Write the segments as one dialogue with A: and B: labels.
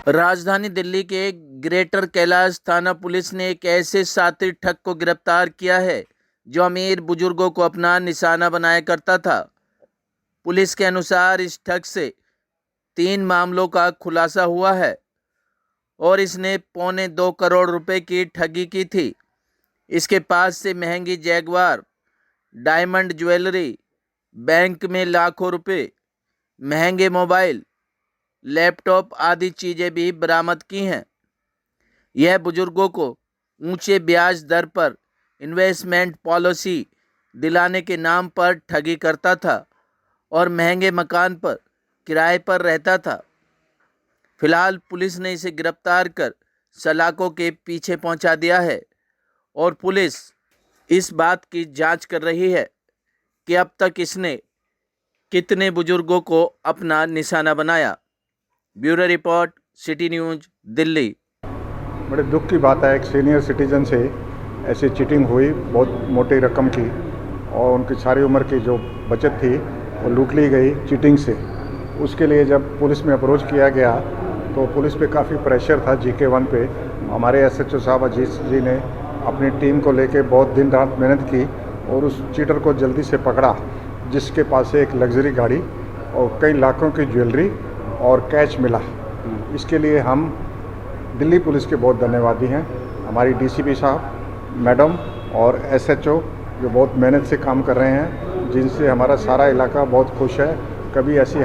A: राजधानी दिल्ली के ग्रेटर कैलाश थाना पुलिस ने एक ऐसे शातिर ठग को गिरफ्तार किया है जो अमीर बुजुर्गों को अपना निशाना बनाया करता था। पुलिस के अनुसार इस ठग से 3 मामलों का खुलासा हुआ है और इसने 2.25 करोड़ रुपए की ठगी की थी। इसके पास से महंगी जैगवार, डायमंड ज्वेलरी, बैंक में लाखों रुपए, महंगे मोबाइल, लैपटॉप आदि चीजें भी बरामद की हैं। यह बुजुर्गों को ऊंचे ब्याज दर पर इन्वेस्टमेंट पॉलिसी दिलाने के नाम पर ठगी करता था और महंगे मकान पर किराए पर रहता था। फिलहाल पुलिस ने इसे गिरफ्तार कर सलाखों के पीछे पहुंचा दिया है और पुलिस इस बात की जांच कर रही है कि अब तक इसने कितने बुजुर्गों को अपना निशाना बनाया। Bureau report, city news, Delhi.
B: बड़े दुख की बात है, एक सीनियर सिटीजन से ऐसी चीटिंग हुई बहुत मोटी रकम की, और उनकी सारी उम्र की जो बचत थी वो लूट ली गई चीटिंग से। उसके लिए जब पुलिस में अप्रोच किया गया तो पुलिस पे काफ़ी प्रेशर था। GK1 पे हमारे SHO साहब अजीत जी ने अपनी टीम को लेके बहुत दिन रात मेहनत की और उस चीटर को जल्दी से पकड़ा, जिसके पास से एक लग्जरी गाड़ी और कई लाखों की ज्वेलरी और कैश मिला। इसके लिए हम दिल्ली पुलिस के बहुत धन्यवादी हैं। हमारी DCP साहब, मैडम और SHO जो बहुत मेहनत से काम कर रहे हैं, जिनसे हमारा सारा इलाका बहुत खुश है। कभी ऐसी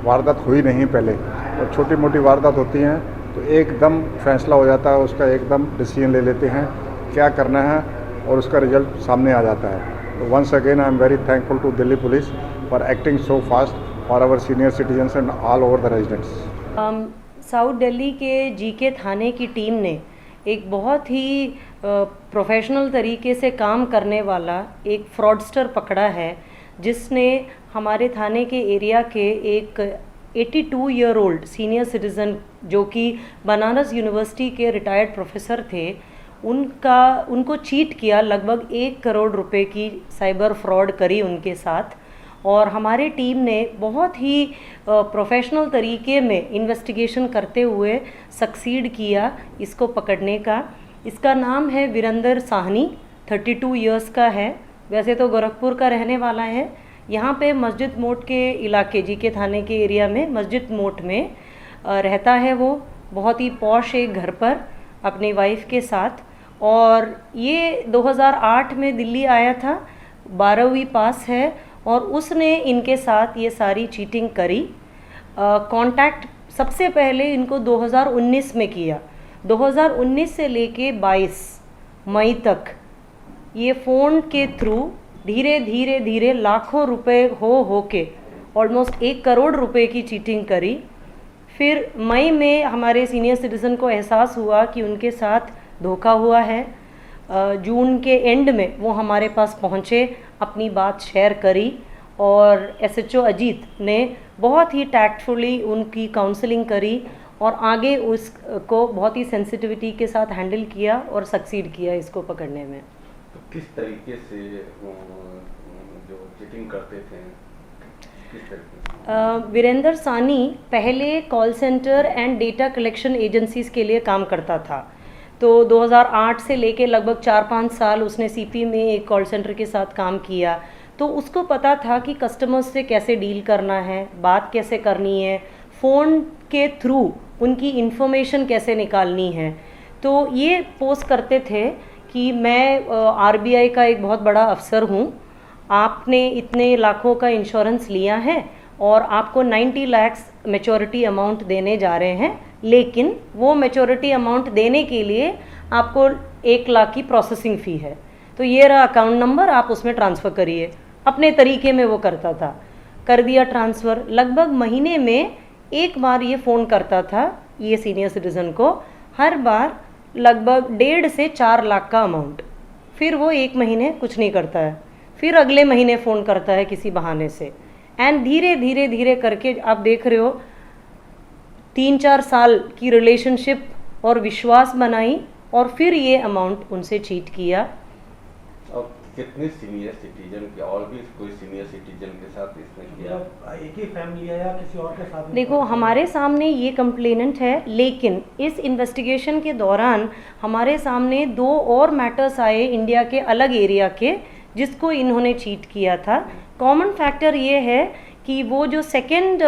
B: वारदात हुई नहीं पहले, और छोटी मोटी वारदात होती हैं तो एकदम फैसला हो जाता है, उसका एकदम डिसीजन ले लेते हैं क्या करना है और उसका रिजल्ट सामने आ जाता है। तो once again I am very thankful to Delhi police for acting so fast for our senior citizens and all over the residents.
C: South Delhi के GK थाने की टीम ने एक बहुत ही प्रोफेशनल तरीके से काम करने वाला एक फ्रॉडस्टर पकड़ा है, जिसने हमारे थाने के एरिया के एक 82 ईयर ओल्ड सीनियर सिटीज़न जो कि बनारस यूनिवर्सिटी के रिटायर्ड प्रोफेसर थे, उनको चीट किया। लगभग 1 करोड़ रुपए की साइबर फ्रॉड करी उनके साथ, और हमारी टीम ने बहुत ही प्रोफेशनल तरीके में इन्वेस्टिगेशन करते हुए सक्सीड किया इसको पकड़ने का। इसका नाम है वीरेंद्र साहनी, 32 इयर्स का है। वैसे तो गोरखपुर का रहने वाला है। यहाँ पे मस्जिद मोट के इलाके, GK थाने के एरिया में मस्जिद मोट में रहता है। वो बहुत ही पॉश एक घर पर अपनी वाइफ के साथ, और ये 2008 में दिल्ली आया था, 12वीं पास है, और उसने इनके साथ ये सारी चीटिंग करी। कांटेक्ट सबसे पहले इनको 2019 में किया। 2019 से लेके 22 मई तक ये फ़ोन के थ्रू धीरे धीरे धीरे लाखों रुपए हो के ऑलमोस्ट 1 करोड़ रुपए की चीटिंग करी। फिर मई में हमारे सीनियर सिटीज़न को एहसास हुआ कि उनके साथ धोखा हुआ है। जून के एंड में वो हमारे पास पहुँचे, अपनी बात शेयर करी, और SHO अजीत ने बहुत ही टैक्टफुली उनकी काउंसलिंग करी और आगे उसको बहुत ही सेंसिटिविटी के साथ हैंडल किया और सक्सीड किया इसको पकड़ने में।
D: तो किस तरीके से जो चीटिंग करते थे, किस तरीके से?
C: वीरेंद्र सानी पहले call centre and data collection agencies के लिए काम करता था। तो 2008 से लेके लगभग 4-5 साल उसने CP में एक कॉल सेंटर के साथ काम किया। तो उसको पता था कि कस्टमर्स से कैसे डील करना है, बात कैसे करनी है, फ़ोन के थ्रू उनकी इन्फॉर्मेशन कैसे निकालनी है। तो ये पोस्ट करते थे कि मैं RBI का एक बहुत बड़ा अफसर हूँ, आपने इतने लाखों का इंश्योरेंस लिया है और आपको 90 लाख मैच्योरिटी अमाउंट देने जा रहे हैं, लेकिन वो मैच्योरिटी अमाउंट देने के लिए आपको 1 लाख की प्रोसेसिंग फ़ी है, तो ये रहा अकाउंट नंबर, आप उसमें ट्रांसफ़र करिए। अपने तरीके में वो करता था, कर दिया ट्रांसफ़र। लगभग महीने में 1 बार ये फ़ोन करता था ये सीनियर सिटीज़न को, हर बार लगभग 1.5 से 4 लाख का अमाउंट। फिर वो 1 महीने कुछ नहीं करता है, फिर अगले महीने फ़ोन करता है किसी बहाने से, एंड धीरे धीरे धीरे करके आप देख रहे हो 3-4 साल की रिलेशनशिप और विश्वास बनाई, और फिर ये अमाउंट उनसे चीट किया।
D: अब कितने सीनियर सिटीजन के और भी कोई सीनियर सिटीजन के साथ इसने किया?
E: एक ही फैमिली है या किसी और के साथ?
C: देखो, हमारे सामने ये कंप्लेनेंट है, लेकिन इस इन्वेस्टिगेशन के दौरान हमारे सामने 2 और मैटर्स आए इंडिया के अलग एरिया के, जिसको इन्होंने चीट किया था। कॉमन फैक्टर ये है कि वो जो सेकंड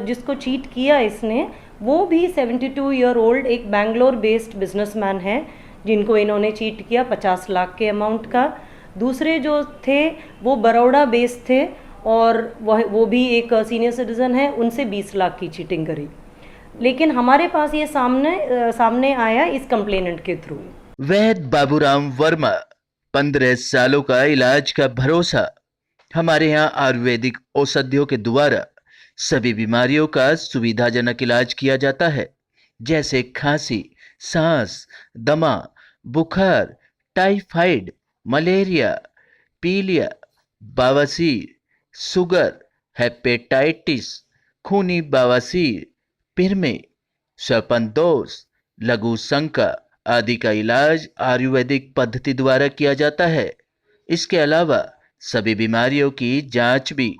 C: जिसको चीट किया इसने, वो भी 72 ईयर ओल्ड एक बैंगलोर बेस्ड बिजनेसमैन है, जिनको इन्होंने चीट किया 50 लाख के अमाउंट का। दूसरे जो थे वो बड़ौदा बेस्ड थे और वो भी एक सीनियर सिटीज़न है, उनसे 20 लाख की चीटिंग करी। लेकिन हमारे पास ये सामने आया इस कंप्लेनेंट के थ्रू।
A: वैद बाबूराम वर्मा, 15 सालों का इलाज का भरोसा। हमारे यहाँ आयुर्वेदिक औषधियों के द्वारा सभी बीमारियों का सुविधाजनक इलाज किया जाता है, जैसे खांसी, सांस, दमा, बुखार, टाइफाइड, मलेरिया, पीलिया, बवासीर, शुगर, हेपेटाइटिस, खूनी बवासीर, पिरमे, श्वापनदोष, लघु शंका आदि का इलाज आयुर्वेदिक पद्धति द्वारा किया जाता है। इसके अलावा सभी बीमारियों की जांच भी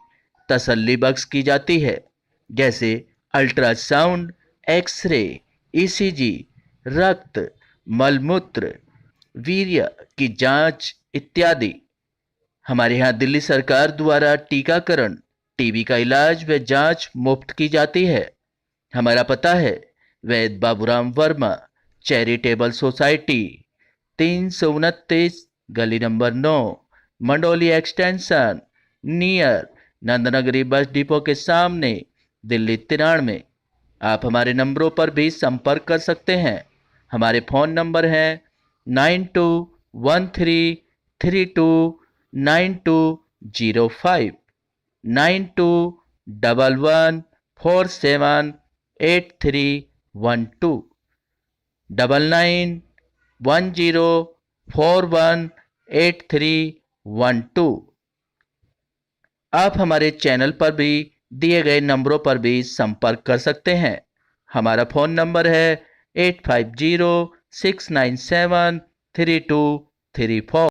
A: तसल्ली बख्श की जाती है, जैसे अल्ट्रासाउंड, एक्सरे, ईसीजी, रक्त, मलमूत्र, वीर्य की जांच इत्यादि। हमारे यहाँ दिल्ली सरकार द्वारा टीकाकरण, टीबी का इलाज व जांच मुफ्त की जाती है। हमारा पता है वैद बाबूराम वर्मा चैरिटेबल सोसाइटी, 329 गली number 9, Mandoli extension, near Nand Nagri bus depot के सामने, दिल्ली 93। आप हमारे नंबरों पर भी संपर्क कर सकते हैं। हमारे फ़ोन नंबर हैं 9213329205, 9211478312, 9910418312। आप हमारे चैनल पर भी दिए गए नंबरों पर भी संपर्क कर सकते हैं। हमारा फ़ोन नंबर है 8506973234।